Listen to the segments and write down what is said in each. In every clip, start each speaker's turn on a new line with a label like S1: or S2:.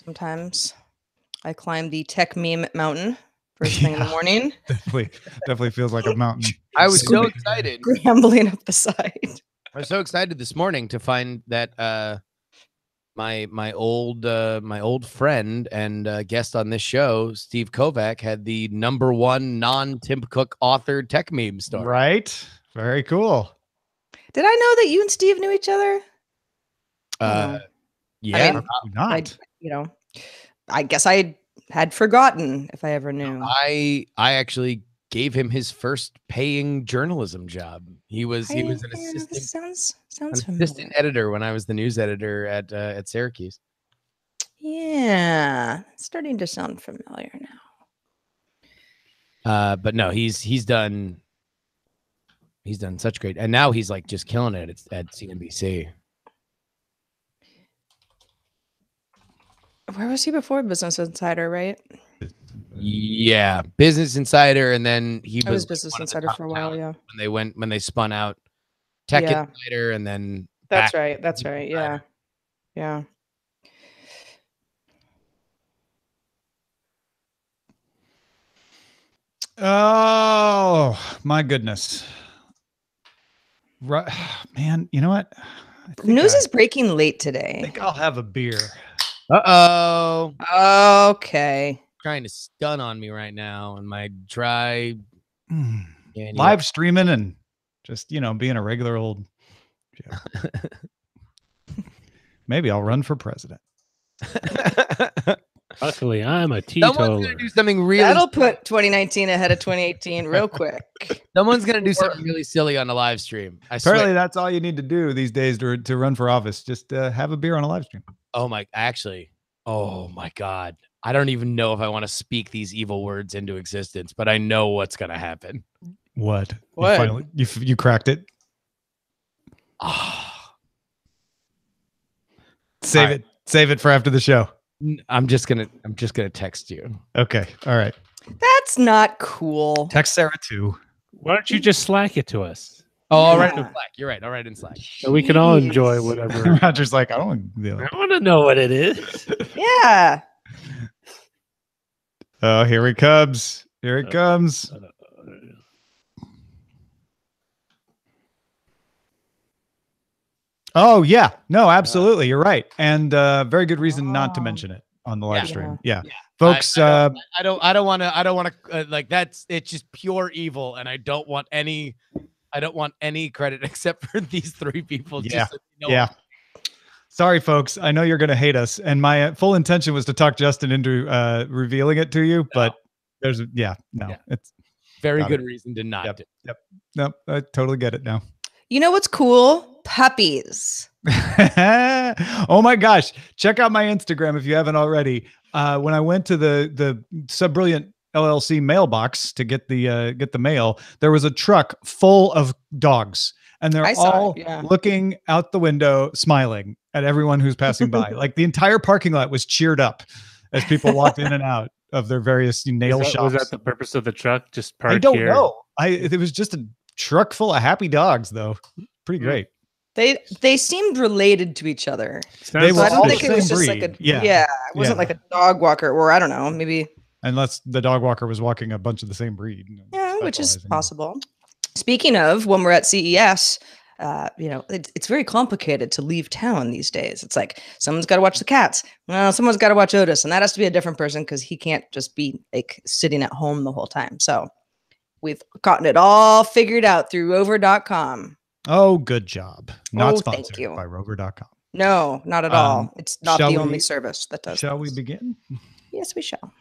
S1: Sometimes I climb the tech meme mountain first thing in the morning.
S2: Definitely feels like a mountain.
S3: I was so excited.
S1: Scrambling up the side.
S3: I was so excited this morning to find that my old friend and guest on this show, Steve Kovac, had the #1 non-Tim Cook authored tech meme story.
S2: Right? Very cool.
S1: Did I know that you and Steve knew each other?
S3: Yeah,
S1: I mean,
S2: not.
S1: I guess I had forgotten if I ever knew.
S3: I actually gave him his first paying journalism job. He was an assistant.
S1: Sounds familiar.
S3: Assistant editor when I was the news editor at Syracuse.
S1: Yeah, it's starting to sound familiar
S3: now. But no, he's done such great, and now he's like just killing it at CNBC.
S1: Where was he before? Business Insider, right?
S3: Yeah, Business Insider, and then he was
S1: Business Insider for a while. Yeah,
S3: when they spun out Tech Insider, and then
S1: that's right. Yeah.
S2: Oh my goodness. Right, man, you know what?
S1: News is breaking late today.
S2: I think I'll have a beer.
S3: Uh-oh.
S1: Okay.
S3: Trying to stun on me right now and my dry
S2: live streaming and just, being a regular old Maybe I'll run for president.
S4: Luckily, I'm a teetotaler.
S3: Someone's gonna do something really.
S1: That'll put 2019 ahead of 2018 real quick.
S3: Someone's gonna do something really silly on the live stream.
S2: Apparently, that's all you need to do these days to run for office. Just have a beer on a live stream.
S3: Oh my God. I don't even know if I want to speak these evil words into existence, but I know what's gonna happen.
S2: What? You cracked it. Save it for after the show.
S3: I'm just gonna text you.
S2: Okay. All right.
S1: That's not cool.
S2: Text Sarah too.
S4: Why don't you just Slack it to us?
S3: Oh, all right in Slack. You're right. All right in Slack.
S4: So we can all enjoy whatever.
S2: Roger's like, I want
S4: to know what it is.
S1: Yeah.
S2: Oh, here he comes. Here it comes. Oh, yeah. No, absolutely. You're right. And very good reason not to mention it on the live stream. Yeah. Folks,
S3: I don't want to like it's just pure evil. And I don't want any credit except for these three people.
S2: Yeah. Yeah. Sorry, folks. I know you're going to hate us. And my full intention was to talk Justin into revealing it to you. But it's
S3: very good reason to not do.
S2: Yep. Nope. I totally get it now.
S1: You know what's cool? Puppies.
S2: Oh my gosh. Check out my Instagram if you haven't already. When I went to the Subbrilliant LLC mailbox to get the mail, there was a truck full of dogs. And they're all looking out the window, smiling at everyone who's passing by. Like the entire parking lot was cheered up as people walked in and out of their various nail shops.
S4: Was that the purpose of the truck? Just park
S2: I don't
S4: here?
S2: know. It was just a truck full of happy dogs, though. Pretty great.
S1: They seemed related to each other.
S2: They were
S1: I don't
S2: all
S1: think
S2: the
S1: it was
S2: same
S1: just
S2: breed.
S1: like it wasn't like a dog walker, or I don't know, maybe.
S2: Unless the dog walker was walking a bunch of the same breed.
S1: Yeah, which is possible. Speaking of, when we're at CES, it's very complicated to leave town these days. It's like someone's got to watch the cats. Well, someone's got to watch Otis, and that has to be a different person because he can't just be like sitting at home the whole time. So we've gotten it all figured out through rover.com.
S2: Oh, good job. Not
S1: thank
S2: sponsored
S1: you.
S2: by rover.com.
S1: No, not at all. It's not the only service that does.
S2: Shall we begin?
S1: Yes, we shall.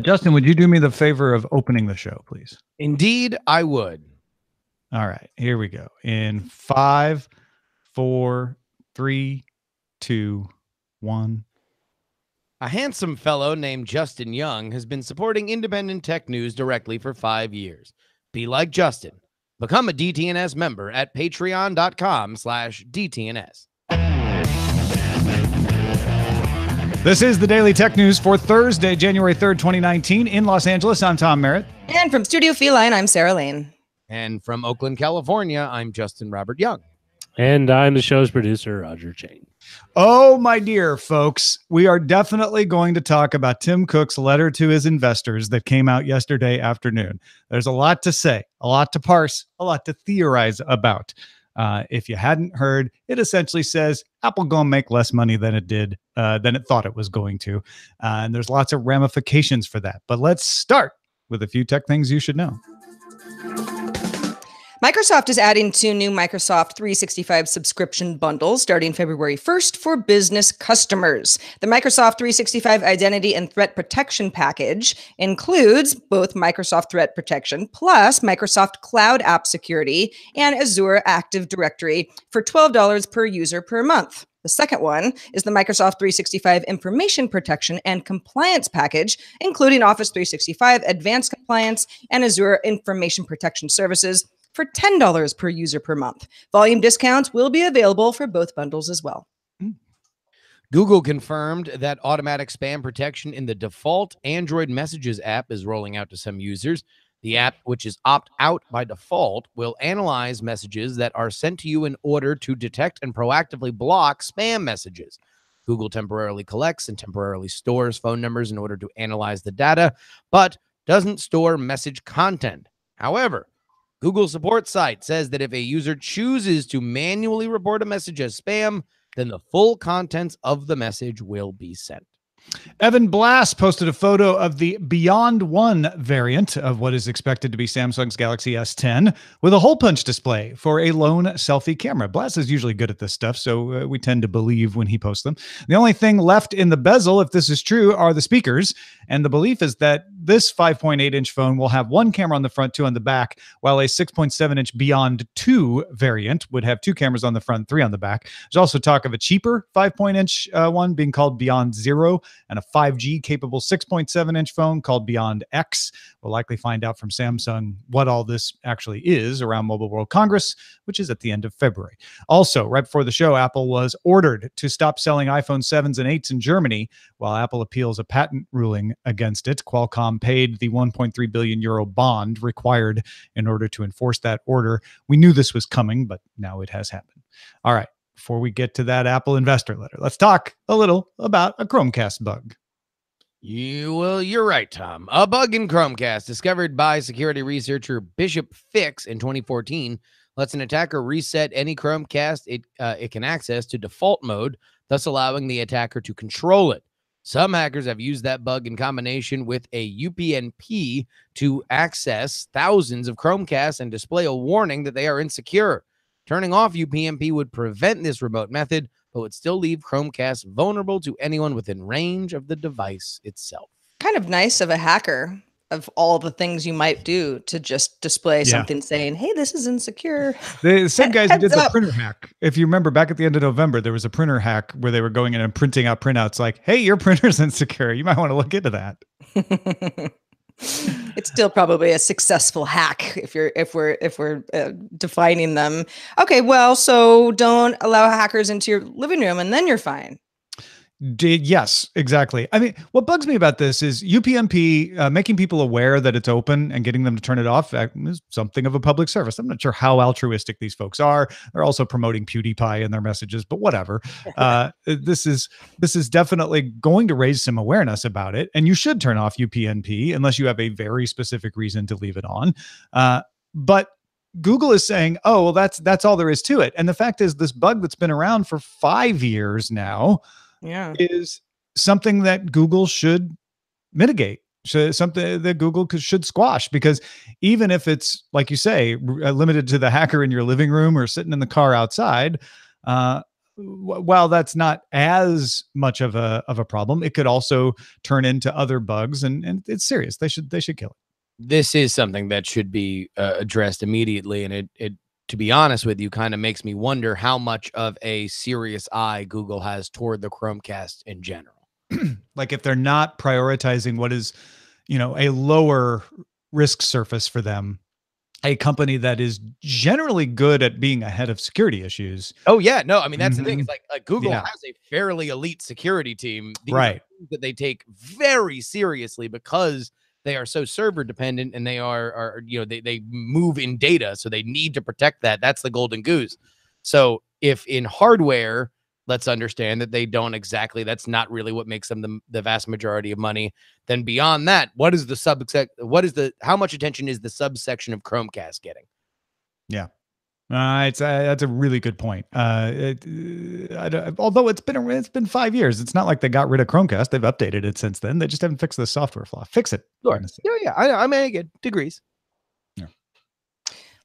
S2: Justin, would you do me the favor of opening the show, please?
S3: Indeed, I would.
S2: All right, here we go. In 5, 4, 3, 2, 1.
S3: A handsome fellow named Justin Young has been supporting independent tech news directly for 5 years. Be like Justin. Become a DTNS member at patreon.com/DTNS.
S2: This is the Daily Tech News for Thursday, January 3rd, 2019 in Los Angeles. I'm Tom Merritt.
S1: And from Studio Feline, I'm Sarah Lane.
S3: And from Oakland, California, I'm Justin Robert Young.
S4: And I'm the show's producer, Roger Chang.
S2: Oh, my dear folks, we are definitely going to talk about Tim Cook's letter to his investors that came out yesterday afternoon. There's a lot to say, a lot to parse, a lot to theorize about. If you hadn't heard, it essentially says Apple gonna make less money than it thought it was going to. And there's lots of ramifications for that. But let's start with a few tech things you should know.
S1: Microsoft is adding 2 new Microsoft 365 subscription bundles starting February 1st for business customers. The Microsoft 365 Identity and Threat Protection package includes both Microsoft Threat Protection plus Microsoft Cloud App Security and Azure Active Directory for $12 per user per month. The second one is the Microsoft 365 Information Protection and Compliance package, including Office 365 Advanced Compliance and Azure Information Protection Services for $10 per user per month. Volume discounts will be available for both bundles as well.
S3: Google confirmed that automatic spam protection in the default Android Messages app is rolling out to some users. The app, which is opt-out by default, will analyze messages that are sent to you in order to detect and proactively block spam messages. Google temporarily collects and temporarily stores phone numbers in order to analyze the data, but doesn't store message content. However, Google support site says that if a user chooses to manually report a message as spam, then the full contents of the message will be sent.
S2: Evan Blass posted a photo of the Beyond One variant of what is expected to be Samsung's Galaxy S10 with a hole punch display for a lone selfie camera. Blass is usually good at this stuff, so we tend to believe when he posts them. The only thing left in the bezel, if this is true, are the speakers. And the belief is that this 5.8-inch phone will have one camera on the front, 2 on the back, while a 6.7-inch Beyond 2 variant would have 2 cameras on the front, 3 on the back. There's also talk of a cheaper 5.inch one being called Beyond Zero, and a 5G capable 6.7-inch phone called Beyond X. We'll likely find out from Samsung what all this actually is around Mobile World Congress, which is at the end of February. Also, right before the show, Apple was ordered to stop selling iPhone 7s and 8s in Germany while Apple appeals a patent ruling against it. Qualcomm paid the 1.3 billion euro bond required in order to enforce that order. We knew this was coming, but now it has happened. All right. Before we get to that Apple investor letter, let's talk a little about a Chromecast bug.
S3: You're right, Tom. A bug in Chromecast discovered by security researcher Bishop Fix in 2014 lets an attacker reset any Chromecast it can access to default mode, thus allowing the attacker to control it. Some hackers have used that bug in combination with a UPnP to access thousands of Chromecasts and display a warning that they are insecure. Turning off UPnP would prevent this remote method, but would still leave Chromecast vulnerable to anyone within range of the device itself.
S1: Kind of nice of a hacker, of all the things you might do, to just display something saying, hey, this is insecure.
S2: The same guys who did the printer hack. If you remember, back at the end of November, there was a printer hack where they were going in and printing out printouts like, hey, your printer's insecure. You might want to look into that.
S1: It's still probably a successful hack if we're defining them. Okay, well, so don't allow hackers into your living room and then you're fine.
S2: Yes, exactly. I mean, what bugs me about this is UPnP making people aware that it's open and getting them to turn it off is something of a public service. I'm not sure how altruistic these folks are. They're also promoting PewDiePie in their messages, but whatever. This is definitely going to raise some awareness about it, and you should turn off UPnP unless you have a very specific reason to leave it on. But Google is saying, oh, well, that's all there is to it. And the fact is, this bug that's been around for 5 years now is something that Google should mitigate, something that Google should squash, because even if it's, like you say, limited to the hacker in your living room or sitting in the car outside, while that's not as much of a problem, it could also turn into other bugs, and it's serious. They should kill it.
S3: This is something that should be addressed immediately, and it to be honest with you, kind of makes me wonder how much of a serious eye Google has toward the Chromecast in general.
S2: Like if they're not prioritizing what is, a lower risk surface for them, a company that is generally good at being ahead of security issues.
S3: Oh yeah, no, I mean, that's the thing. It's like Google has a fairly elite security team, right? That they take very seriously because they are so server dependent, and they are they move in data, so they need to protect that. That's the golden goose. So if in hardware let's understand that they don't exactly, that's not really what makes them the vast majority of money. Then beyond that, how much attention is the subsection of Chromecast getting?
S2: Yeah. That's a really good point. Although it's been 5 years, it's not like they got rid of Chromecast. They've updated it since then. They just haven't fixed the software flaw. Fix it.
S3: Sure. Yeah. I mean, I get degrees.
S2: Yeah.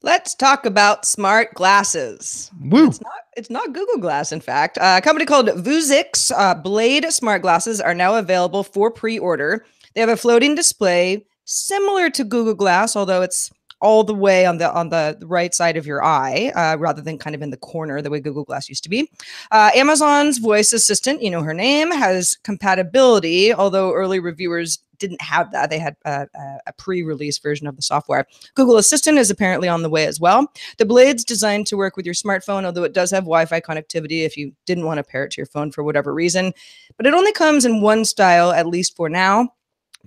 S1: Let's talk about smart glasses.
S2: Woo.
S1: It's not Google Glass, in fact. A company called Vuzix Blade smart glasses are now available for pre-order. They have a floating display similar to Google Glass, although it's all the way on the right side of your eye, rather than kind of in the corner the way Google Glass used to be. Amazon's voice assistant, you know her name, has compatibility, although early reviewers didn't have that. They had a pre-release version of the software. Google Assistant is apparently on the way as well. The Blade's designed to work with your smartphone, although it does have Wi-Fi connectivity if you didn't want to pair it to your phone for whatever reason. But it only comes in one style, at least for now.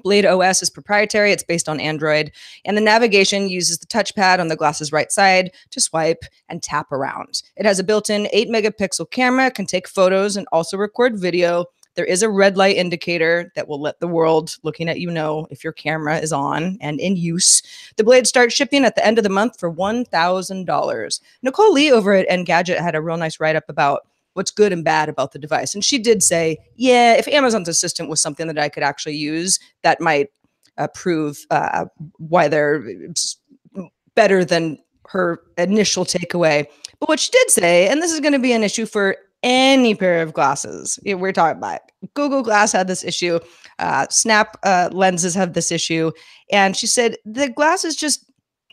S1: Blade OS is proprietary. It's based on Android, and the navigation uses the touchpad on the glass's right side to swipe and tap around. It has a built-in 8-megapixel camera, can take photos and also record video. There is a red light indicator that will let the world looking at you know if your camera is on and in use. The Blade starts shipping at the end of the month for $1,000. Nicole Lee over at Engadget had a real nice write-up about what's good and bad about the device. And she did say, yeah, if Amazon's Assistant was something that I could actually use, that might prove why they're better than her initial takeaway. But what she did say, and this is going to be an issue for any pair of glasses we're talking about. Google Glass had this issue. Snap lenses have this issue. And she said the glasses just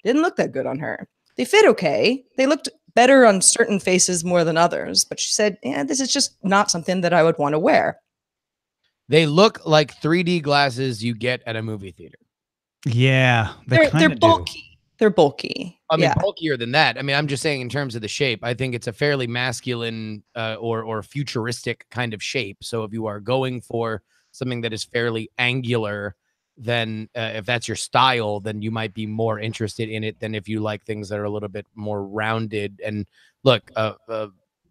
S1: didn't look that good on her. They fit okay. They looked better on certain faces more than others. But she said, yeah, this is just not something that I would want to wear.
S3: They look like 3D glasses you get at a movie theater.
S2: Yeah,
S1: they're bulky. They're bulky.
S3: I mean, bulkier than that. I mean, I'm just saying in terms of the shape, I think it's a fairly masculine or futuristic kind of shape. So if you are going for something that is fairly angular, then if that's your style, then you might be more interested in it than if you like things that are a little bit more rounded. And look,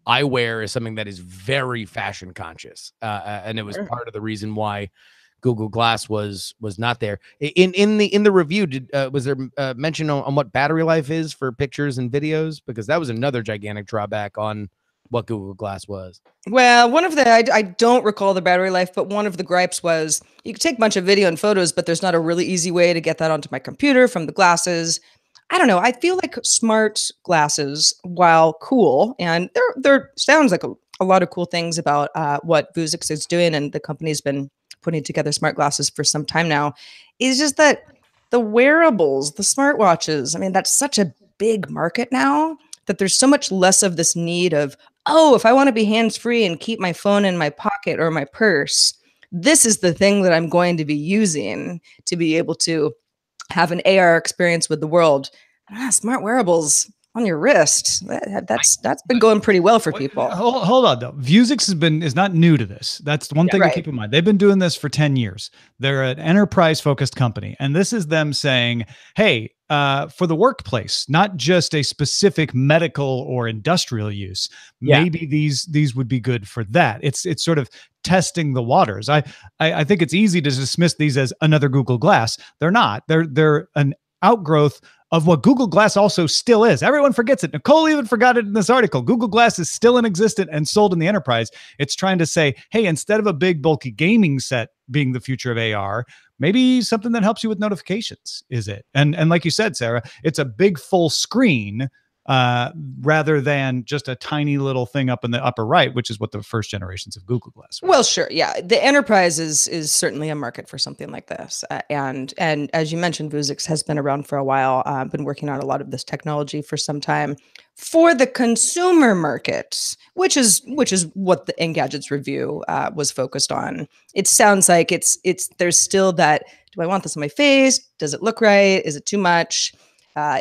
S3: eyewear is something that is very fashion conscious, and it was part of the reason why Google Glass was not there. In the review, was there mention on what battery life is for pictures and videos? Because that was another gigantic drawback on what Google Glass was.
S1: Well, one of the, I don't recall the battery life, but one of the gripes was you could take a bunch of video and photos, but there's not a really easy way to get that onto my computer from the glasses. I don't know. I feel like smart glasses, while cool, and there sounds like a lot of cool things about what Vuzix is doing, and the company's been putting together smart glasses for some time now, is just that the wearables, the smartwatches, I mean, that's such a big market now that there's so much less of this need of, oh, if I want to be hands-free and keep my phone in my pocket or my purse, this is the thing that I'm going to be using to be able to have an AR experience with the world. Smart wearables on your wrist. That's been going pretty well for people.
S2: Hold on though. Vuzix is not new to this. That's one thing to keep in mind. They've been doing this for 10 years. They're an enterprise focused company. And this is them saying, hey, for the workplace, not just a specific medical or industrial use, maybe these would be good for that. It's sort of testing the waters. I think it's easy to dismiss these as another Google Glass. They're not. They're an outgrowth of what Google Glass also still is. Everyone forgets it. Nicole even forgot it in this article. Google Glass is still in existence and sold in the enterprise. It's trying to say, hey, instead of a big bulky gaming set being the future of AR, maybe something that helps you with notifications is it. And like you said, Sarah, it's a big full screen rather than just a tiny little thing up in the upper right, which is what the first generations of Google Glass were.
S1: Well, sure. Yeah. The enterprise is certainly a market for something like this. And as you mentioned, Vuzix has been around for a while, been working on a lot of this technology for some time. For the consumer market, which is what the Engadget's review was focused on. It sounds like there's still that, do I want this on my face? Does it look right? Is it too much?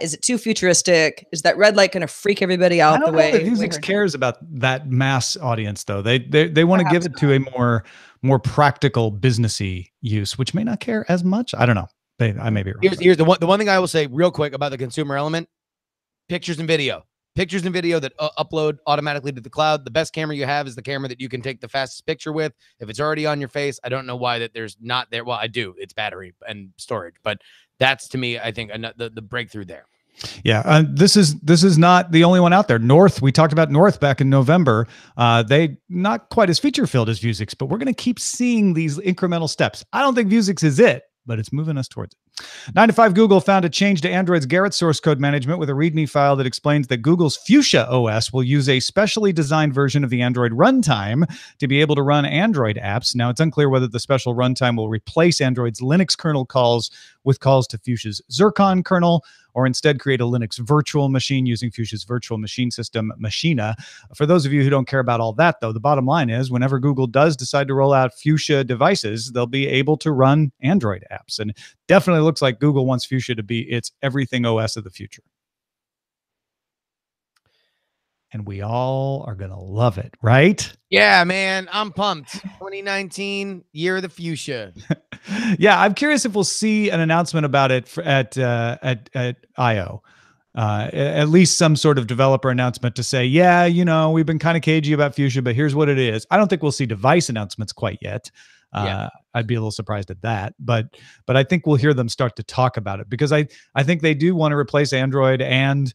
S1: Is it too futuristic? Is that red light going to freak everybody out?
S2: I don't know if Vuzix cares about that mass audience, though. They want to give it to a more practical businessy use, which may not care as much. I don't know. I may be wrong.
S3: Here's the one thing I will say real quick about the consumer element: pictures and video. pictures and video that upload automatically to the cloud. The best camera you have is the camera that you can take the fastest picture with. If it's already on your face, I don't know why that there's not there. Well, I do. It's battery and storage, but that's to me, I think the breakthrough there.
S2: Yeah, this is not the only one out there. North, we talked about North back in November. They not quite as feature filled as Vuzix, but we're going to keep seeing these incremental steps. I don't think Vuzix is it, but it's moving us towards it. 9 to 5 Google found a change to Android's Garrett source code management with a README file that explains that Google's Fuchsia OS will use a specially designed version of the Android runtime to be able to run Android apps. Now, it's unclear whether the special runtime will replace Android's Linux kernel calls with calls to Fuchsia's Zircon kernel, or instead create a Linux virtual machine using Fuchsia's virtual machine system, Machina. For those of you who don't care about all that, though, the bottom line is whenever Google does decide to roll out Fuchsia devices, they'll be able to run Android apps. And definitely looks like Google wants Fuchsia to be its everything OS of the future. And we all are going to love it, right?
S3: Yeah, man, I'm pumped. 2019, year of the Fuchsia.
S2: Yeah, I'm curious if we'll see an announcement about it at I/O. At least some sort of developer announcement to say, yeah, you know, we've been kind of cagey about Fuchsia, but here's what it is. I don't think we'll see device announcements quite yet. I'd be a little surprised at that, but I think we'll hear them start to talk about it, because I think they do want to replace Android and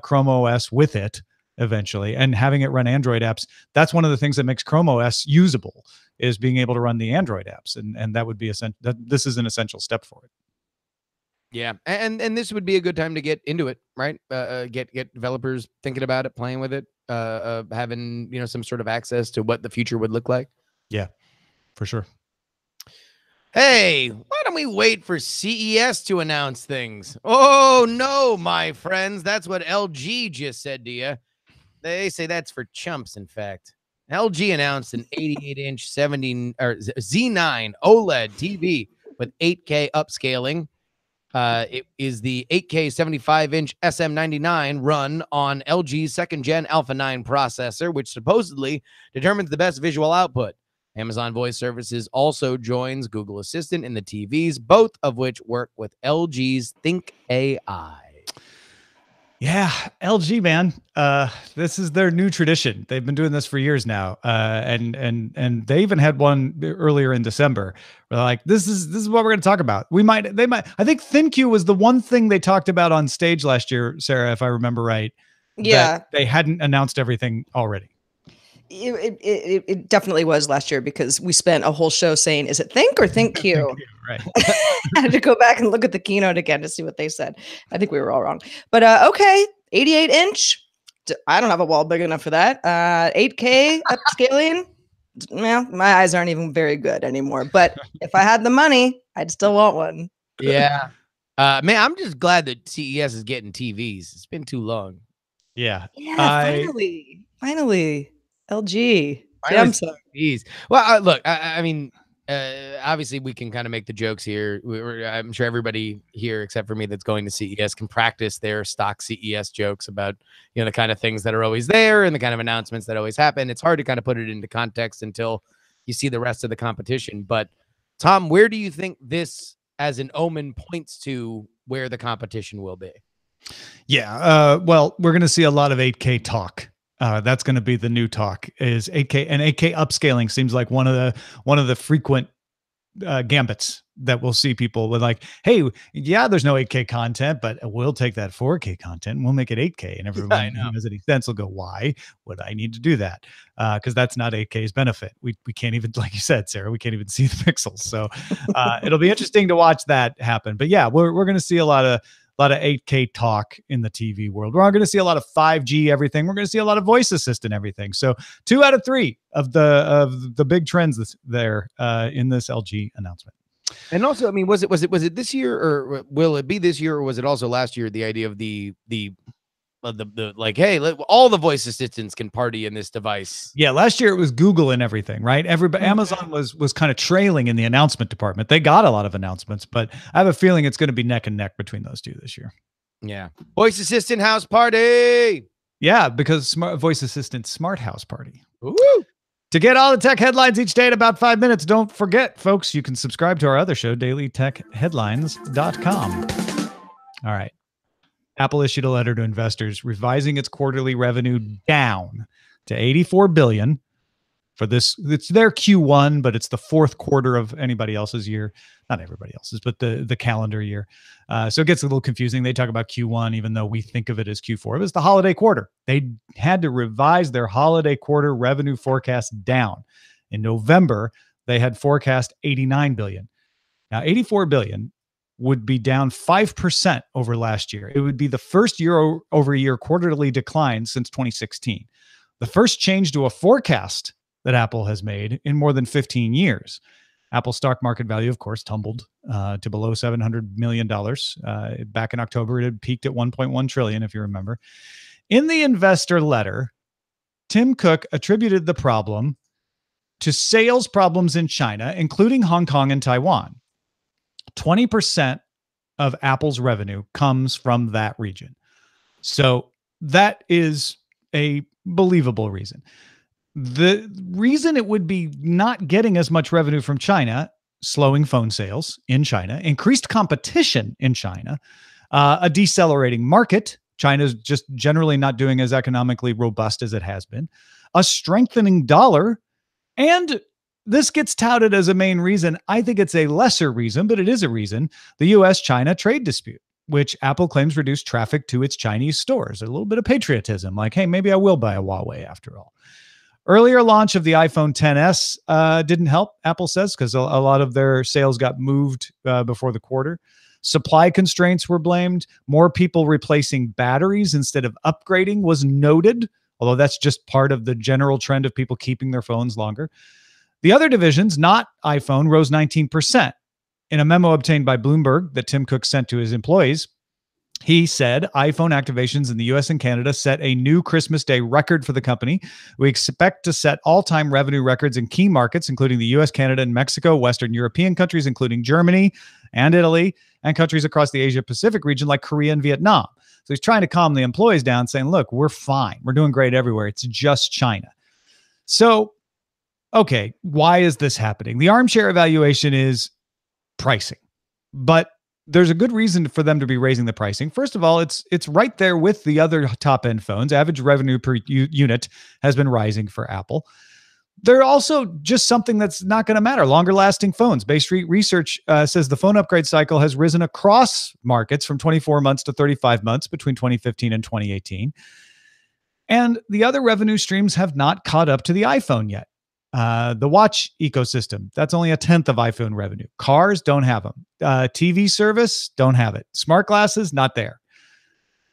S2: Chrome OS with it eventually, and having it run Android apps. That's one of the things that makes Chrome OS usable, is being able to run the Android apps, and that would be this is an essential step for it.
S3: Yeah, and this would be a good time to get into it, right? Get developers thinking about it, playing with it, having some sort of access to what the future would look like.
S2: Yeah, for sure.
S3: Hey, why don't we wait for CES to announce things? Oh no, my friends, that's what LG just said to you. They say that's for chumps. In fact, LG announced an 88-inch Z9 OLED TV with 8K upscaling. It is the 8K 75-inch SM99 run on LG's second-gen Alpha 9 processor, which supposedly determines the best visual output. Amazon Voice Services also joins Google Assistant in the TVs, both of which work with LG's Think AI.
S2: Yeah, LG, man. This is their new tradition. They've been doing this for years now. And they even had one earlier in December. Where like, this is what we're going to talk about. I think ThinQ was the one thing they talked about on stage last year, Sarah, if I remember right.
S1: Yeah.
S2: They hadn't announced everything already.
S1: It definitely was last year, because we spent a whole show saying, is it Think or ThinkQ?
S2: Right.
S1: I had to go back and look at the keynote again to see what they said. I think we were all wrong. But okay, 88-inch. I don't have a wall big enough for that. 8K upscaling. Well, my eyes aren't even very good anymore. But if I had the money, I'd still want one.
S3: Yeah. Man, I'm just glad that CES is getting TVs. It's been too long.
S2: Yeah.
S1: Finally. LG. Yeah, I'm sorry.
S3: Well, look, I mean, obviously we can kind of make the jokes here. I'm sure everybody here, except for me, that's going to CES can practice their stock CES jokes about, the kind of things that are always there and the kind of announcements that always happen. It's hard to kind of put it into context until you see the rest of the competition. But Tom, where do you think this as an omen points to where the competition will be?
S2: Yeah. Well, we're going to see a lot of 8K talk. That's going to be the new talk, is 8K, and 8K upscaling seems like one of the frequent gambits that we'll see people with, like, hey, yeah, there's no 8K content, but we'll take that 4K content and we'll make it 8K. And everyone who has any sense will go, why would I need to do that? Because that's not 8K's benefit. We can't even, like you said, Sarah, we can't even see the pixels. So it'll be interesting to watch that happen. But yeah, we're going to see a lot of 8K talk in the TV world. We're going to see a lot of 5G everything. We're going to see a lot of voice assistant everything. So 2 out of 3 of the big trends there in this LG announcement.
S3: And also, I mean, was it this year, or will it be this year, or was it also last year? The idea of the like, hey, all the voice assistants can party in this device.
S2: Yeah, last year it was Google and everything, right? Amazon was kind of trailing in the announcement department. They got a lot of announcements, but I have a feeling it's going to be neck and neck between those two this year.
S3: Yeah, voice assistant house party.
S2: Yeah, because voice assistant smart house party.
S3: Woo!
S2: To get all the tech headlines each day in about 5 minutes, don't forget, folks, you can subscribe to our other show, dailytechheadlines.com. All right. Apple issued a letter to investors revising its quarterly revenue down to $84 billion for this. It's their Q1, but it's the fourth quarter of anybody else's year. Not everybody else's, but the calendar year. So it gets a little confusing. They talk about Q1, even though we think of it as Q4. It was the holiday quarter. They had to revise their holiday quarter revenue forecast down. In November, they had forecast $89 billion. Now, $84 billion would be down 5% over last year. It would be the first year-over-year quarterly decline since 2016. The first change to a forecast that Apple has made in more than 15 years. Apple stock market value, of course, tumbled to below $700 million. Back in October, it had peaked at $1.1 trillion, if you remember. In the investor letter, Tim Cook attributed the problem to sales problems in China, including Hong Kong and Taiwan. 20% of Apple's revenue comes from that region. So that is a believable reason. The reason it would be not getting as much revenue from China, slowing phone sales in China, increased competition in China, a decelerating market. China's just generally not doing as economically robust as it has been, a strengthening dollar, and this gets touted as a main reason. I think it's a lesser reason, but it is a reason. The U.S.-China trade dispute, which Apple claims reduced traffic to its Chinese stores. A little bit of patriotism, like, hey, maybe I will buy a Huawei after all. Earlier launch of the iPhone XS didn't help, Apple says, because a lot of their sales got moved before the quarter. Supply constraints were blamed. More people replacing batteries instead of upgrading was noted, although that's just part of the general trend of people keeping their phones longer. The other divisions, not iPhone, rose 19%. In a memo obtained by Bloomberg that Tim Cook sent to his employees, he said iPhone activations in the US and Canada set a new Christmas Day record for the company. We expect to set all-time revenue records in key markets, including the US, Canada, and Mexico, Western European countries, including Germany and Italy, and countries across the Asia-Pacific region like Korea and Vietnam. So he's trying to calm the employees down, saying, look, we're fine. We're doing great everywhere. It's just China. So, okay, why is this happening? The armchair evaluation is pricing, but there's a good reason for them to be raising the pricing. First of all, it's right there with the other top-end phones. Average revenue per unit has been rising for Apple. They're also just something that's not going to matter. Longer-lasting phones. Bay Street Research says the phone upgrade cycle has risen across markets from 24 months to 35 months between 2015 and 2018. And the other revenue streams have not caught up to the iPhone yet. The watch ecosystem, that's only 1/10 of iPhone revenue. Cars don't have them. TV service, don't have it. Smart glasses, not there.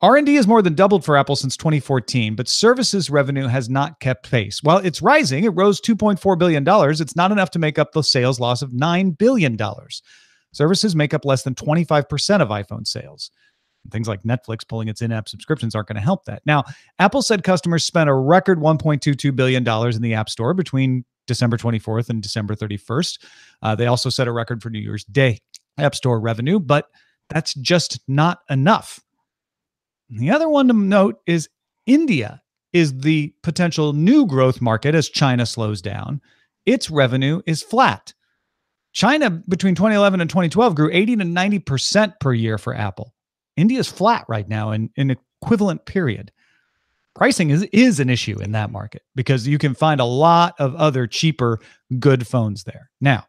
S2: R&D has more than doubled for Apple since 2014, but services revenue has not kept pace. While it's rising, it rose $2.4 billion. It's not enough to make up the sales loss of $9 billion. Services make up less than 25% of iPhone sales. Things like Netflix pulling its in-app subscriptions aren't going to help that. Now, Apple said customers spent a record $1.22 billion in the App Store between December 24th and December 31st. They also set a record for New Year's Day App Store revenue, but that's just not enough. The other one to note is India is the potential new growth market as China slows down. Its revenue is flat. China, between 2011 and 2012, grew 80 to 90% per year for Apple. India's flat right now in an equivalent period. Pricing is an issue in that market because you can find a lot of other cheaper, good phones there. Now,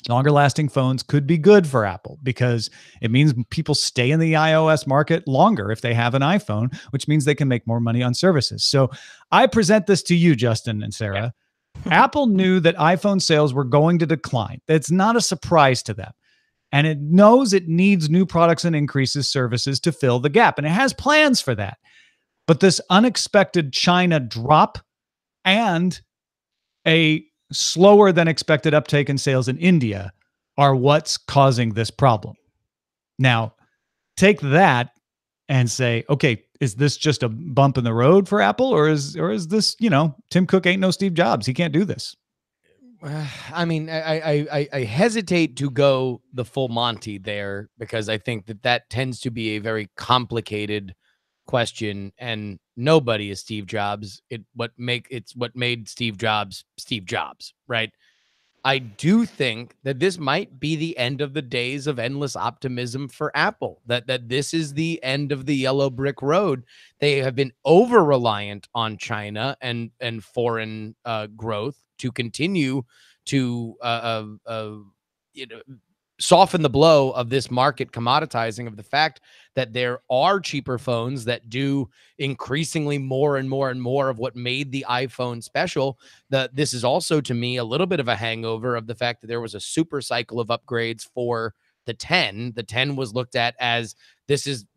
S2: longer lasting phones could be good for Apple because it means people stay in the iOS market longer if they have an iPhone, which means they can make more money on services. So I present this to you, Justin and Sarah. Apple knew that iPhone sales were going to decline. It's not a surprise to them. And it knows it needs new products and increases services to fill the gap. And it has plans for that. But this unexpected China drop and a slower than expected uptake in sales in India are what's causing this problem. Now, take that and say, okay, is this just a bump in the road for Apple? Or is this, Tim Cook ain't no Steve Jobs. He can't do this.
S3: I mean, I hesitate to go the full Monty there because I think that tends to be a very complicated question, and nobody is Steve Jobs. It's what made Steve Jobs, right? I do think that this might be the end of the days of endless optimism for Apple, that this is the end of the yellow brick road. They have been over reliant on China and foreign growth to continue to you know, soften the blow of this market commoditizing, of the fact that there are cheaper phones that do increasingly more and more and more of what made the iPhone special. This is also, to me, a little bit of a hangover of the fact that there was a super cycle of upgrades for the 10. The 10 was looked at as,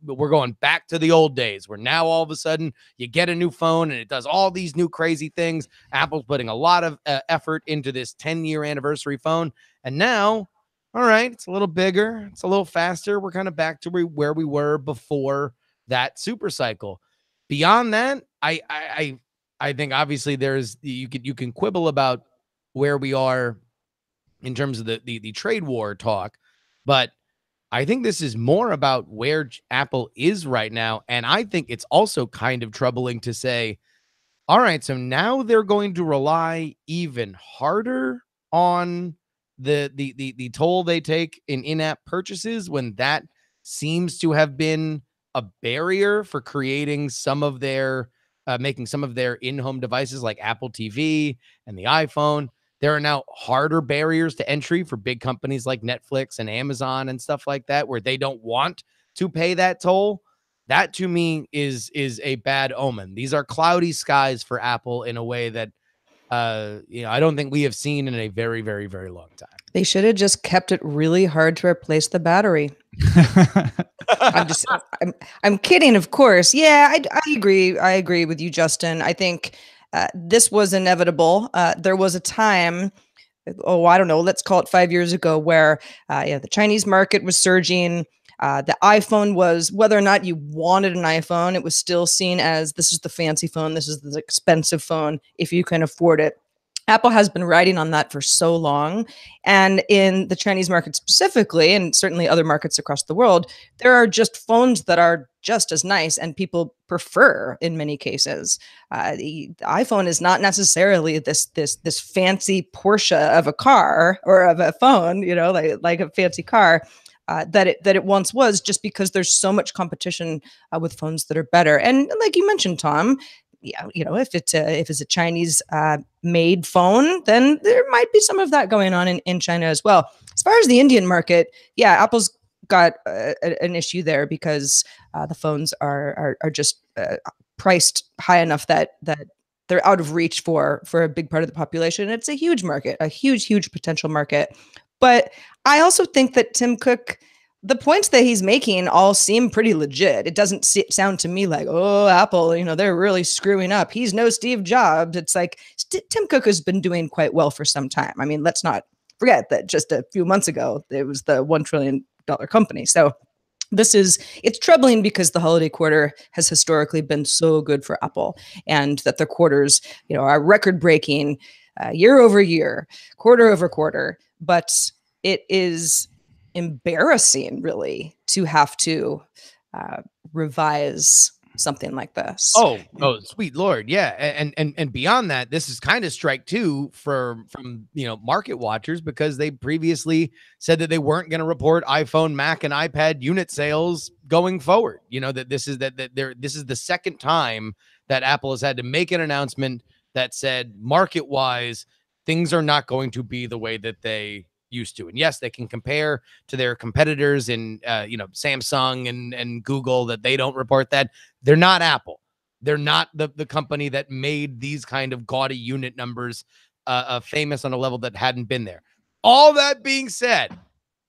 S3: we're going back to the old days, where now all of a sudden you get a new phone and it does all these new crazy things. Apple's putting a lot of effort into this 10-year anniversary phone. And now, all right, it's a little bigger, it's a little faster. We're kind of back to where we were before that super cycle. Beyond that, I think obviously you can quibble about where we are in terms of the trade war talk, but I think this is more about where Apple is right now. And I think it's also kind of troubling to say, all right, so now they're going to rely even harder on the toll they take in-app purchases, when that seems to have been a barrier for creating some of their making some of their in-home devices like Apple TV and the iPhone. There are now harder barriers to entry for big companies like Netflix and Amazon and stuff like that, where they don't want to pay that toll. That, to me, is a bad omen. These are cloudy skies for Apple in a way that I don't think we have seen in a very, very, very long time.
S1: They should have just kept it really hard to replace the battery. I'm kidding, of course. Yeah, I agree. I agree with you, Justin. I think this was inevitable. There was a time, I don't know, let's call it 5 years ago, where the Chinese market was surging. The iPhone was, whether or not you wanted an iPhone, it was still seen as, this is the fancy phone, this is the expensive phone, if you can afford it. Apple has been riding on that for so long. And in the Chinese market specifically, and certainly other markets across the world, there are just phones that are just as nice and people prefer in many cases. The iPhone is not necessarily this fancy Porsche of a car or of a phone, like a fancy car. That it once was, just because there's so much competition with phones that are better. And like you mentioned, Tom, if it's a Chinese made phone, then there might be some of that going on in China as well. As far as the Indian market, Apple's got an issue there, because the phones are just priced high enough that they're out of reach for a big part of the population. It's a huge market, a huge potential market. But I also think that Tim Cook, the points that he's making all seem pretty legit. It doesn't sound to me like, oh, Apple, they're really screwing up. He's no Steve Jobs. It's like Tim Cook has been doing quite well for some time. I mean, let's not forget that just a few months ago, it was the $1 trillion company. So it's troubling, because the holiday quarter has historically been so good for Apple, and that the quarters, are record breaking year over year, quarter over quarter. But it is embarrassing, really, to have to revise something like this.
S3: Oh, sweet Lord. Yeah. And beyond that, this is kind of strike two from market watchers, because they previously said that they weren't going to report iPhone, Mac, and iPad unit sales going forward. That this is the second time that Apple has had to make an announcement that said, market wise, things are not going to be the way that they used to. And yes, they can compare to their competitors in Samsung and Google, that they don't report that. They're not Apple. They're not the company that made these kind of gaudy unit numbers famous on a level that hadn't been there. All that being said,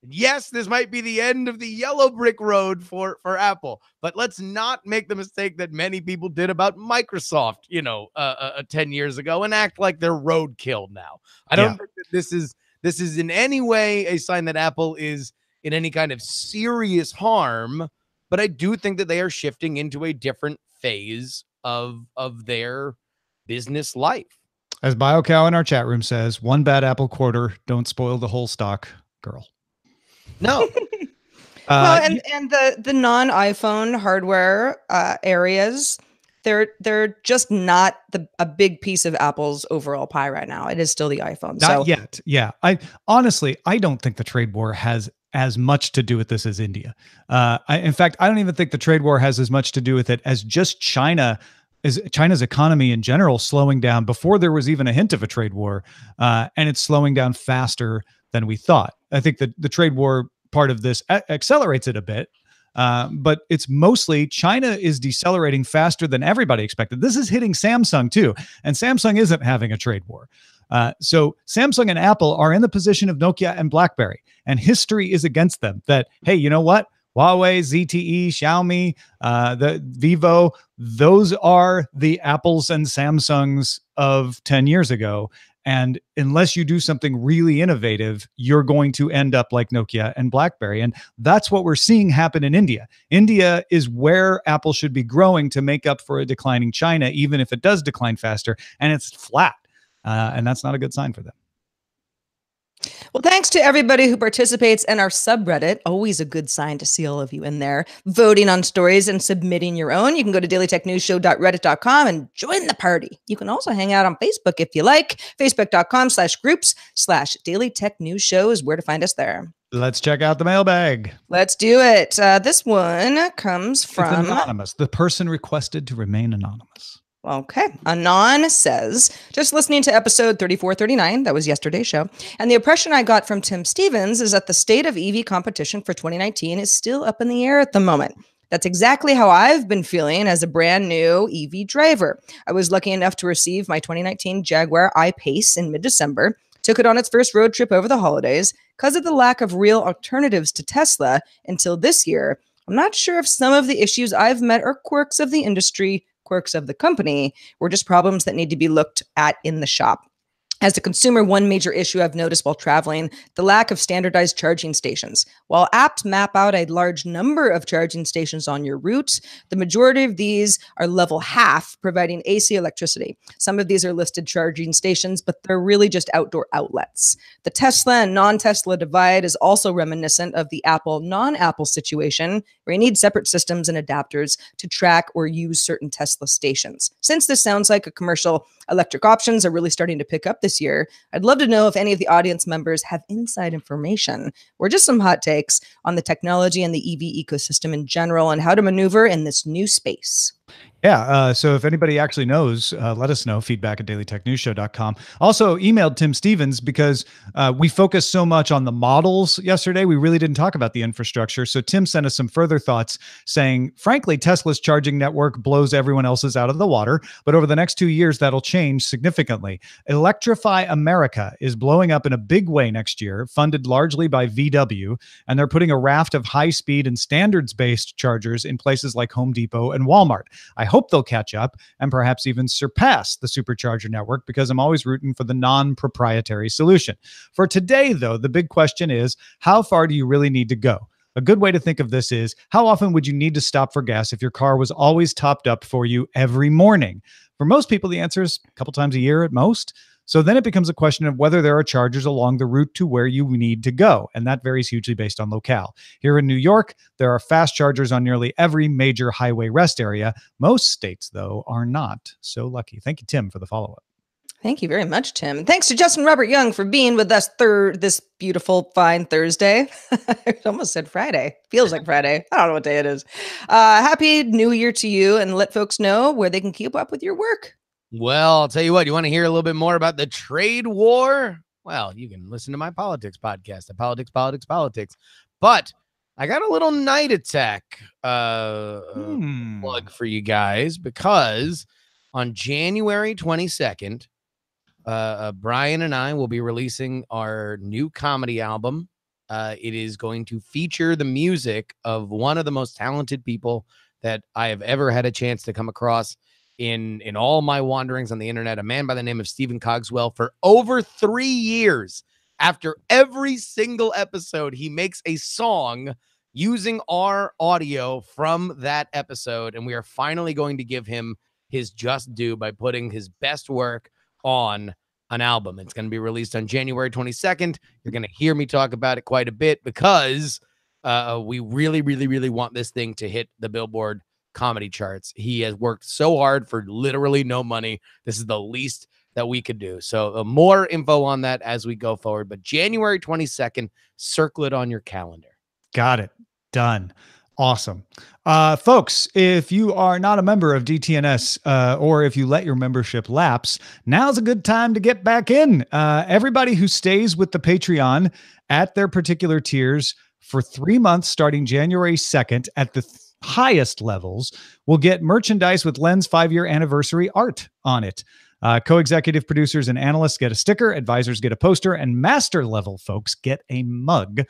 S3: yes, this might be the end of the yellow brick road for Apple, but let's not make the mistake that many people did about Microsoft, 10 years ago, and act like they're roadkill now. I don't think that this is in any way a sign that Apple is in any kind of serious harm, but I do think that they are shifting into a different phase of their business life.
S2: As BioCow in our chat room says, one bad Apple quarter, don't spoil the whole stock, girl.
S3: No.
S1: Well, and the non-iPhone hardware areas, they're just not a big piece of Apple's overall pie right now. It is still the iPhone.
S2: Not yet. Yeah. I honestly, I don't think the trade war has as much to do with this as India. In fact, I don't even think the trade war has as much to do with it as just China's economy in general slowing down before there was even a hint of a trade war. And it's slowing down faster than we thought. I think that the trade war part of this accelerates it a bit. But it's mostly China is decelerating faster than everybody expected. This is hitting Samsung too. And Samsung isn't having a trade war. So Samsung and Apple are in the position of Nokia and BlackBerry, and history is against them. That, hey, you know what? Huawei, ZTE, Xiaomi, the Vivo, those are the Apples and Samsungs of 10 years ago. And unless you do something really innovative, you're going to end up like Nokia and BlackBerry. And that's what we're seeing happen in India. India is where Apple should be growing to make up for a declining China, even if it does decline faster, and it's flat. And that's not a good sign for them.
S1: Well, thanks to everybody who participates in our subreddit. Always a good sign to see all of you in there, voting on stories and submitting your own. You can go to dailytechnewsshow.reddit.com and join the party. You can also hang out on Facebook if you like. Facebook.com/groups/dailytechnewsshow is where to find us there.
S2: Let's check out the mailbag.
S1: Let's do it. This one comes from
S2: It's anonymous. The person requested to remain anonymous.
S1: Okay. Anon says, just listening to episode 3439, that was yesterday's show, and the impression I got from Tim Stevens is that the state of EV competition for 2019 is still up in the air at the moment. That's exactly how I've been feeling as a brand new EV driver. I was lucky enough to receive my 2019 Jaguar I-Pace in mid-December, took it on its first road trip over the holidays. Because of the lack of real alternatives to Tesla until this year, I'm not sure if some of the issues I've met are quirks of the industry, quirks of the company, or just problems that need to be looked at in the shop. As a consumer, one major issue I've noticed while traveling, the lack of standardized charging stations. While apps map out a large number of charging stations on your route, the majority of these are level half, providing AC electricity. Some of these are listed charging stations, but they're really just outdoor outlets. The Tesla and non-Tesla divide is also reminiscent of the Apple non-Apple situation, where you need separate systems and adapters to track or use certain Tesla stations. Since this sounds like a commercial, electric options are really starting to pick up this year, I'd love to know if any of the audience members have inside information or just some hot takes on the technology and the EV ecosystem in general and how to maneuver in this new space.
S2: Yeah. So if anybody actually knows, let us know. feedback@dailytechnewsshow.com. Also emailed Tim Stevens because we focused so much on the models yesterday. We really didn't talk about the infrastructure. So Tim sent us some further thoughts saying, frankly, Tesla's charging network blows everyone else's out of the water. But over the next 2 years, that'll change significantly. Electrify America is blowing up in a big way next year, funded largely by VW. And they're putting a raft of high-speed and standards-based chargers in places like Home Depot and Walmart. I hope they'll catch up and perhaps even surpass the supercharger network, because I'm always rooting for the non-proprietary solution. For today, though, the big question is, how far do you really need to go? A good way to think of this is, how often would you need to stop for gas if your car was always topped up for you every morning? For most people, the answer is a couple times a year at most. So then it becomes a question of whether there are chargers along the route to where you need to go. And that varies hugely based on locale. Here in New York, there are fast chargers on nearly every major highway rest area. Most states, though, are not so lucky. Thank you, Tim, for the follow-up.
S1: Thank you very much, Tim. And thanks to Justin Robert Young for being with us this beautiful, fine Thursday. I almost said Friday. Feels like Friday. I don't know what day it is. Happy New Year to you, and let folks know where they can keep up with your work.
S3: Well, I'll tell you what, you want to hear a little bit more about the trade war? Well, you can listen to my politics podcast, Politics. But I got a little night attack plug for you guys, because on January 22nd, Brian and I will be releasing our new comedy album. It is going to feature the music of one of the most talented people that I have ever had a chance to come across in all my wanderings on the internet, a man by the name of Stephen Cogswell. For over 3 years, after every single episode, he makes a song using our audio from that episode, and we are finally going to give him his just due by putting his best work on an album. It's going to be released on January 22nd. You're going to hear me talk about it quite a bit, because we really, really, really want this thing to hit the Billboard comedy charts. He has worked so hard for literally no money. This is the least that we could do. So more info on that as we go forward. But January 22nd, circle it on your calendar.
S2: Got it. Done. Awesome. Folks, if you are not a member of DTNS or if you let your membership lapse, now's a good time to get back in. Everybody who stays with the Patreon at their particular tiers for 3 months starting January 2nd at the highest levels will get merchandise with Len's 5-year anniversary art on it. Co-executive producers and analysts get a sticker, advisors get a poster, and master level folks get a mug.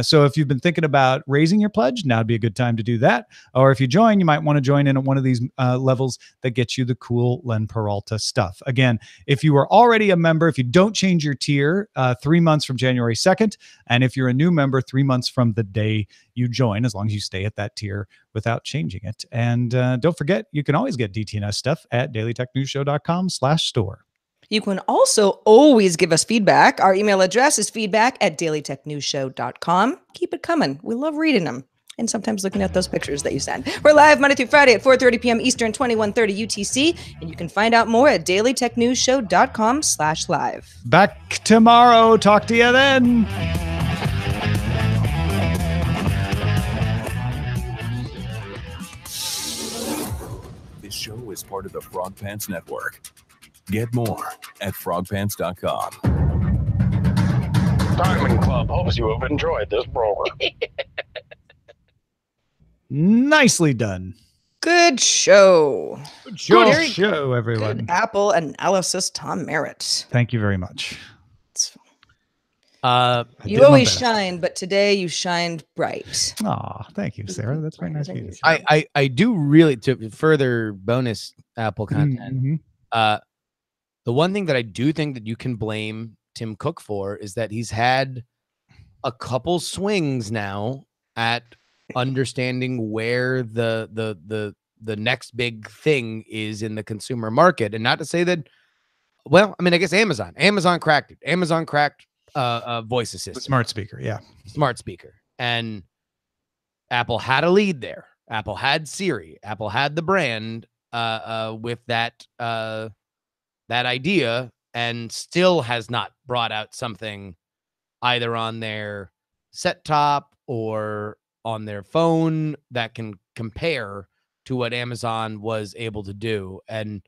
S2: So if you've been thinking about raising your pledge, now'd be a good time to do that. Or if you join, you might want to join in at one of these levels that gets you the cool Len Peralta stuff. Again, if you are already a member, if you don't change your tier, 3 months from January 2nd. And if you're a new member, 3 months from the day you join, as long as you stay at that tier without changing it. And don't forget, you can always get DTNS stuff at dailytechnewsshow.com/store.
S1: You can also always give us feedback. Our email address is feedback@dailytechnewsshow.com. Keep it coming. We love reading them and sometimes looking at those pictures that you send. We're live Monday through Friday at 4:30 p.m. Eastern, 21:30 UTC. And you can find out more at dailytechnewsshow.com/live.
S2: Back tomorrow. Talk to you then.
S5: This show is part of the Frog Pants Network. Get more at frogpants.com.
S6: Diamond Club hopes you have enjoyed this program.
S2: Nicely done.
S1: Good show.
S2: Good
S1: Very
S2: show, everyone.
S1: Good Apple analysis, Tom Merritt.
S2: Thank you very much.
S1: You always shine, but today you shined bright.
S2: Aw, thank you, Sarah. That's very nice of you.
S3: I do really, to further bonus Apple content.
S2: Mhm.
S3: The one thing that I do think that you can blame Tim Cook for is that he's had a couple swings now at understanding where the next big thing is in the consumer market. And not to say that, well, I mean, I guess Amazon cracked it. Amazon cracked voice assistant,
S2: Smart speaker. Yeah.
S3: smart speaker, and Apple had a lead there. Apple had Siri. Apple had the brand with that idea, and still has not brought out something either on their set top or on their phone that can compare to what Amazon was able to do. And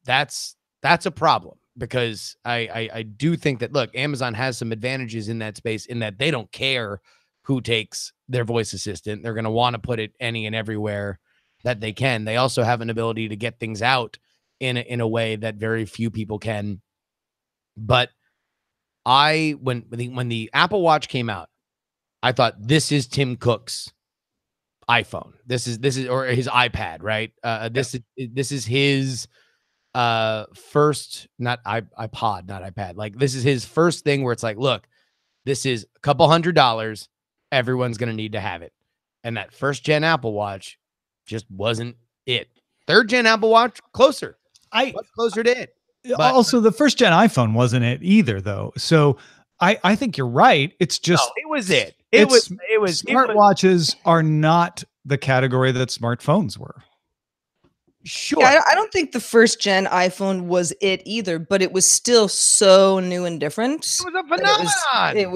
S3: that's a problem, because I do think that, look, Amazon has some advantages in that space, in that they don't care who takes their voice assistant. They're going to want to put it any and everywhere that they can. They also have an ability to get things out in a way that very few people can. But when the Apple Watch came out, I thought, this is Tim Cook's iPhone. This is or his iPad, right? This is his first, not iPod, not iPad. Like, this is his first thing where it's like, look, this is a couple $100. Everyone's going to need to have it. And that first gen Apple Watch just wasn't it. Third gen Apple Watch, closer. Much closer to it. But
S2: Also, the first gen iPhone wasn't it either, though. So I think you're right. It's just,
S3: no, it was it. It was
S2: smartwatches are not the category that smartphones were.
S3: Sure.
S1: Yeah, I don't think the first gen iPhone was it either, but it was still so new and different.
S3: It was a phenomenon.
S1: It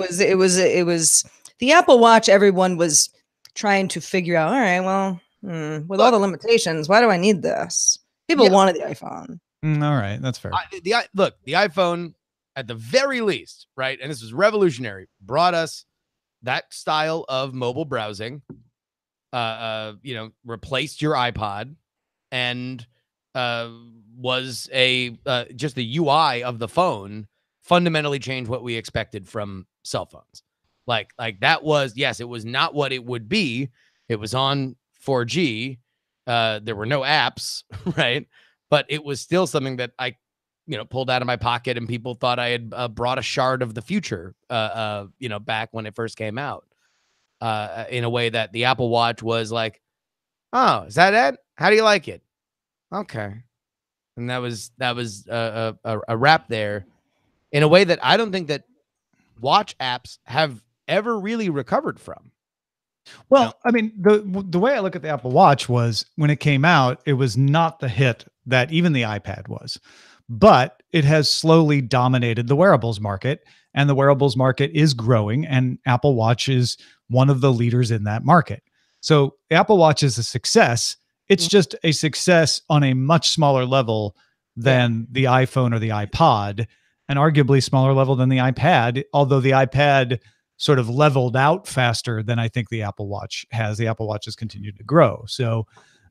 S1: was the Apple Watch. Everyone was trying to figure out, all right, well, with all the limitations, why do I need this? People wanted the iPhone.
S2: All right, that's fair.
S3: The iPhone, at the very least, right, and this was revolutionary, brought us that style of mobile browsing. Replaced your iPod, and was just the UI of the phone fundamentally changed what we expected from cell phones. Like that was, yes, it was not what it would be. It was on 4G. There were no apps, right? But it was still something that I, pulled out of my pocket, and people thought I had brought a shard of the future, back when it first came out, in a way that the Apple Watch was like, oh, is that it? How do you like it? Okay. And that was a wrap there, in a way that I don't think that watch apps have ever really recovered from.
S2: Well, I mean, the way I look at the Apple Watch was when it came out, it was not the hit that even the iPad was, but it has slowly dominated the wearables market, and the wearables market is growing, and Apple Watch is one of the leaders in that market. So the Apple Watch is a success. It's just a success on a much smaller level than the iPhone or the iPod, and arguably smaller level than the iPad, although the iPad sort of leveled out faster than I think the Apple Watch has. The Apple Watch has continued to grow. So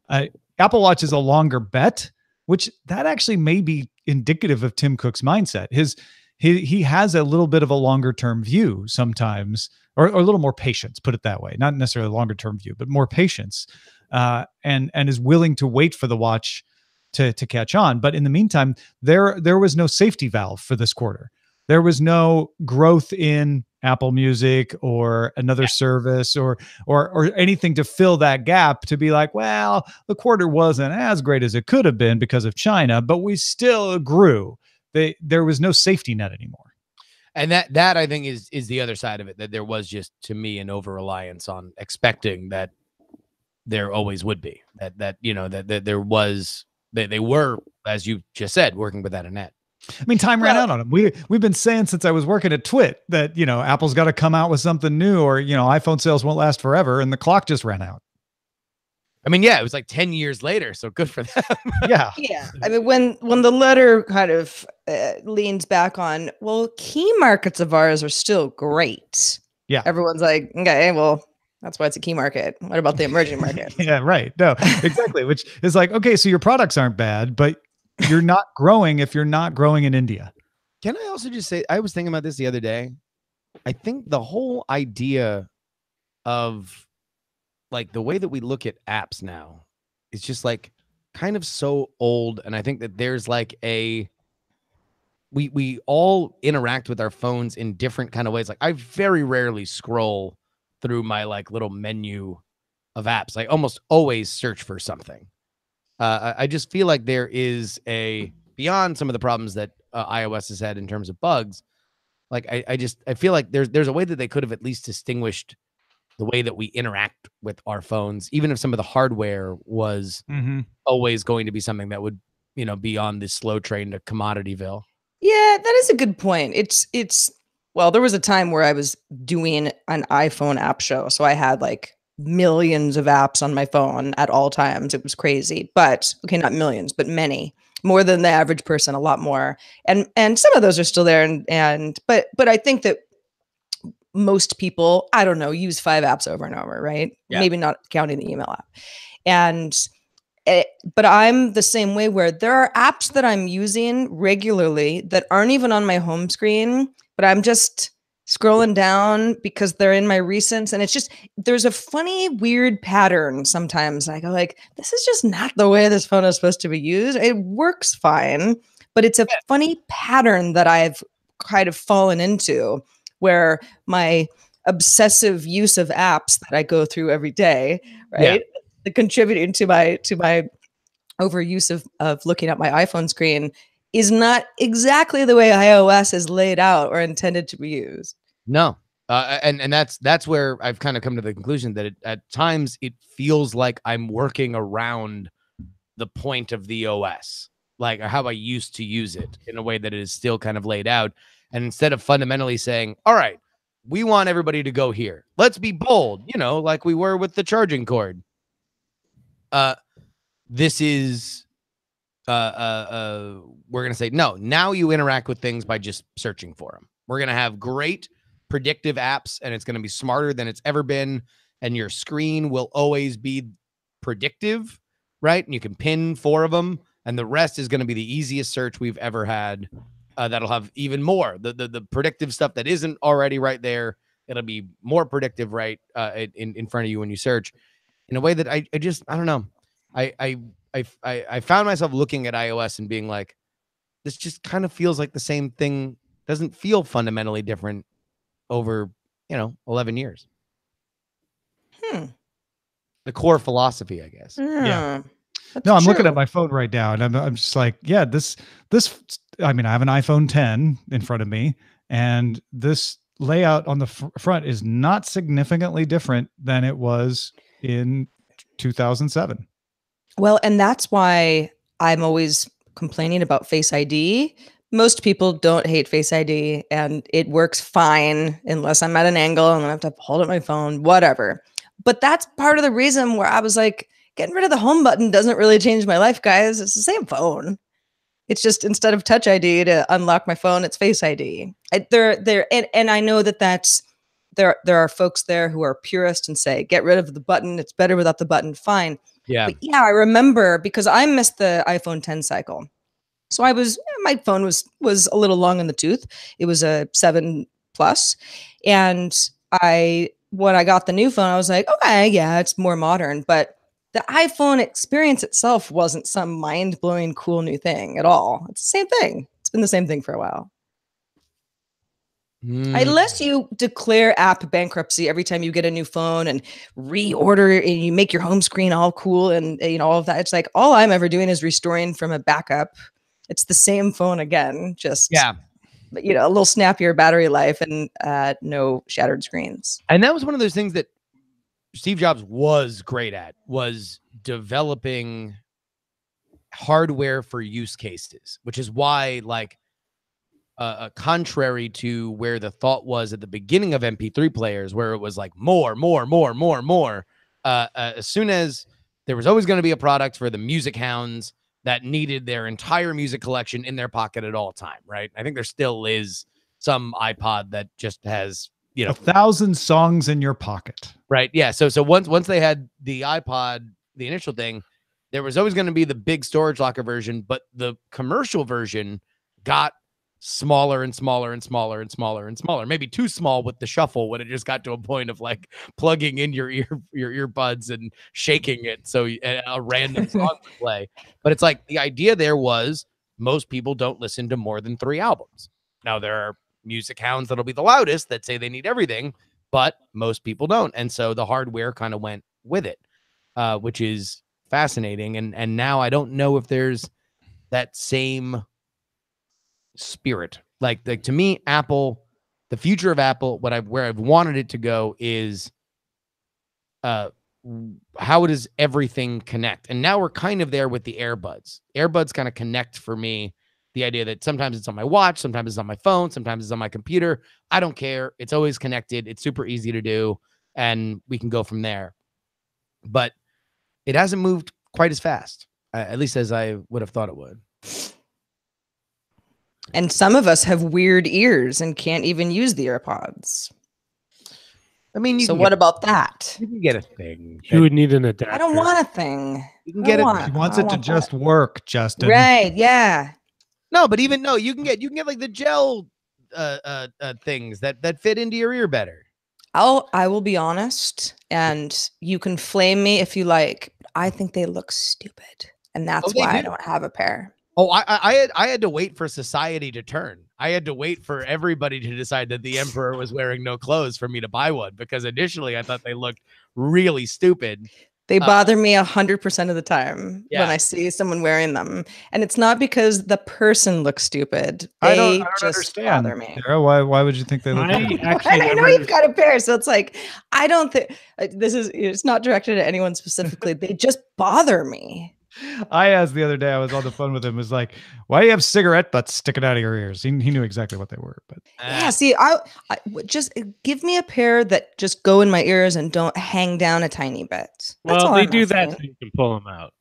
S2: Apple Watch is a longer bet, which that actually may be indicative of Tim Cook's mindset. He has a little bit of a longer term view sometimes, or a little more patience, put it that way. Not necessarily a longer term view, but more patience, and is willing to wait for the watch to catch on. But in the meantime, there was no safety valve for this quarter. There was no growth in Apple Music or another service or anything to fill that gap to be like, well, the quarter wasn't as great as it could have been because of China, but we still grew. There was no safety net anymore.
S3: And that I think is the other side of it, that there was just, to me, an over-reliance on expecting that there always would be, that there was, they were, as you just said, working without a net.
S2: I mean, time ran out on them. We've been saying since I was working at Twit that, Apple's got to come out with something new, or, iPhone sales won't last forever, and the clock just ran out.
S3: I mean, yeah, it was like 10 years later, so good for them.
S2: Yeah.
S1: Yeah. I mean, when the letter kind of leans back on, well, key markets of ours are still great.
S2: Yeah.
S1: Everyone's like, okay, well, that's why it's a key market. What about the emerging markets?
S2: Yeah, right. No, exactly. Which is like, okay, so your products aren't bad, but you're not growing if you're not growing in India.
S3: Can I also just say, I was thinking about this the other day. I think the whole idea of like the way that we look at apps now is just like kind of so old. And I think that there's like we all interact with our phones in different kind of ways. Like I very rarely scroll through my like little menu of apps. I almost always search for something. I just feel like there is beyond some of the problems that iOS has had in terms of bugs. Like I feel like there's a way that they could have at least distinguished the way that we interact with our phones, even if some of the hardware was always going to be something that would, be on this slow train to Commodityville.
S1: Yeah, that is a good point. Well, there was a time where I was doing an iPhone app show, so I had like millions of apps on my phone at all times. It was crazy, but okay, not millions, but many, more than the average person, a lot more. And some of those are still there. But I think that most people, I don't know, use 5 apps over and over, right? Yeah. Maybe not counting the email app. But I'm the same way, where there are apps that I'm using regularly that aren't even on my home screen, but I'm just scrolling down because they're in my recents. And it's just, there's a funny, weird pattern sometimes. I go like, this is just not the way this phone is supposed to be used. It works fine, but it's a funny pattern that I've kind of fallen into, where my obsessive use of apps that I go through every day, right? Yeah. Contributing to my overuse of looking at my iPhone screen is not exactly the way iOS is laid out or intended to be used.
S3: No. And that's where I've kind of come to the conclusion that at times it feels like I'm working around the point of the OS, like how I used to use it, in a way that it is still kind of laid out. And instead of fundamentally saying, all right, we want everybody to go here, let's be bold, like we were with the charging cord. This is, we're going to say, no, now you interact with things by just searching for them. We're going to have great predictive apps, and it's going to be smarter than it's ever been. And your screen will always be predictive, right? And you can pin 4 of them, and the rest is going to be the easiest search we've ever had. That'll have even more the predictive stuff that isn't already right there. It'll be more predictive, right, in front of you when you search, in a way that I don't know. I found myself looking at iOS and being like, this just kind of feels like the same thing. Doesn't feel fundamentally different over 11 years. The core philosophy, I guess.
S2: Yeah. No, I'm looking at my phone right now, and I'm just like, this. I mean, I have an iPhone 10 in front of me, and this layout on the front is not significantly different than it was in 2007.
S1: Well, and that's why I'm always complaining about Face ID. Most people don't hate Face ID, and it works fine unless I'm at an angle and I have to hold up my phone, whatever. But that's part of the reason where I was like, getting rid of the home button doesn't really change my life, guys. It's the same phone. It's just instead of Touch ID to unlock my phone, it's Face ID. And I know that's there are folks there who are purists and say, get rid of the button. It's better without the button. Fine.
S3: Yeah.
S1: But yeah, I remember because I missed the iPhone 10 cycle. So my phone was a little long in the tooth. It was a 7 Plus. And when I got the new phone, I was like, okay, yeah, it's more modern. But the iPhone experience itself wasn't some mind-blowing cool new thing at all. It's the same thing. It's been the same thing for a while. Unless you declare app bankruptcy every time you get a new phone and reorder and you make your home screen all cool and all of that. It's like all I'm ever doing is restoring from a backup. It's the same phone again, just a little snappier battery life and no shattered screens.
S3: And that was one of those things that Steve Jobs was great at, was developing hardware for use cases, which is why, like, contrary to where the thought was at the beginning of MP3 players, where it was like more. As soon as there was always going to be a product for the music hounds that needed their entire music collection in their pocket at all time, right? I think there still is some iPod that just has
S2: 1,000 songs in your pocket,
S3: right? Yeah. So once they had the iPod, the initial thing, there was always going to be the big storage locker version, but the commercial version got smaller and smaller and smaller and smaller and smaller, maybe too small with the shuffle when it just got to a point of like plugging in your earbuds and shaking it so a random song would play. But it's like the idea there was most people don't listen to more than 3 albums. Now there are music hounds that'll be the loudest that say they need everything, but most people don't. And so the hardware kind of went with it, which is fascinating. And now I don't know if there's that same spirit. Like to me, Apple, the future of Apple, where I've wanted it to go is how does everything connect? And now we're kind of there with the AirBuds. AirBuds kind of connect for me. The idea that sometimes it's on my watch, sometimes it's on my phone, sometimes it's on my computer. I don't care. It's always connected. It's super easy to do, and we can go from there. But it hasn't moved quite as fast, at least as I would have thought it would.
S1: And some of us have weird ears and can't even use the AirPods.
S3: I mean,
S1: what about that?
S3: You can get a thing.
S4: You would need an adapter.
S1: I don't want a thing.
S3: You can get it.
S2: He wants it to just work, Justin.
S1: Right? Yeah.
S3: No, but you can get like the gel things that fit into your ear better.
S1: I will be honest, and you can flame me if you like. I think they look stupid, and that's why I don't have a pair.
S3: Oh, I had to wait for society to turn. I had to wait for everybody to decide that the emperor was wearing no clothes for me to buy one, because initially I thought they looked really stupid.
S1: They bother me 100% of the time when I see someone wearing them. And it's not because the person looks stupid. They
S2: I don't
S1: just
S2: understand.
S1: bother me.
S2: Sarah, why would you think they look
S4: I
S2: like
S4: actually
S1: I know you've got a pair, so it's like, I don't think it's not directed at anyone specifically. They just bother me.
S2: I asked the other day, I was on the phone with him, was like, why do you have cigarette butts sticking out of your ears? He knew exactly what they were. But
S1: Yeah, see, I just give me a pair that just go in my ears and don't hang down a tiny bit. That's
S4: Well,
S1: all
S4: they
S1: I'm
S4: do that
S1: asking.
S4: so you can pull them out,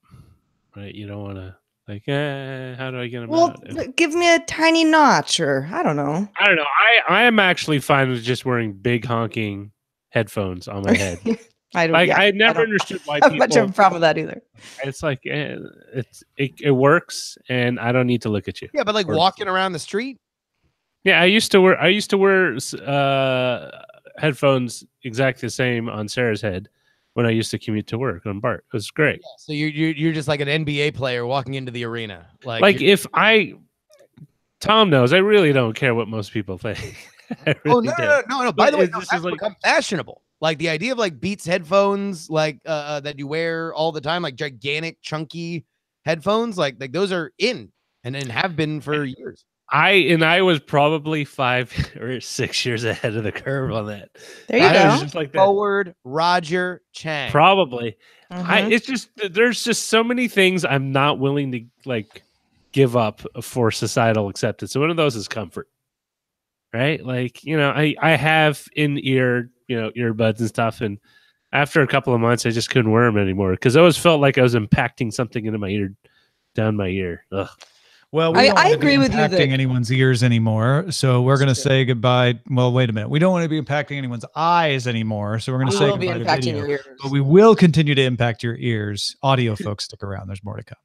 S4: right? You don't want to like, how do I get them
S1: Well,
S4: out?
S1: give me a tiny notch, or I don't know.
S4: I don't know. I am actually fine with just wearing big honking headphones on my head.
S1: I don't.
S4: Like
S1: Yeah,
S4: I never
S1: don't
S4: understood why
S1: have
S4: people.
S1: much of a problem with that either.
S4: It's like it works, and I don't need to look at you.
S3: Yeah, but like walking around the street.
S4: Yeah, I used to wear headphones exactly the same on Sarah's head when I used to commute to work on BART. It was great.
S3: Yeah, so you're just like an NBA player walking into the arena.
S4: Like if Tom knows, I really don't care what most people think.
S3: No. By the way,
S4: this
S3: that's
S4: is like
S3: become fashionable. Like the idea of like Beats headphones, like that you wear all the time, like gigantic, chunky headphones, like those are in and have been for years.
S4: I was probably 5 or 6 years ahead of the curve on that.
S1: There you
S4: I was
S1: go.
S4: just like that.
S3: Forward Roger Chang.
S4: Probably.
S1: Mhm.
S4: It's just there's just so many things I'm not willing to like give up for societal acceptance. So one of those is comfort. Right? Like, I have in-ear, earbuds and stuff, and after a couple of months I just couldn't wear them anymore because I always felt like I was impacting something into my ear, down my ear. Ugh.
S2: Well, we
S1: I
S2: don't want to be
S1: agree with you
S2: impacting
S1: that-
S2: anyone's ears anymore. So we're going to say goodbye. Well, wait a minute. We don't want to be impacting anyone's eyes anymore. So we're going to
S1: We
S2: say
S1: will be
S2: goodbye to
S1: impacting
S2: video.
S1: your ears.
S2: But we will continue to impact your ears. Audio folks, stick around. There's more to come.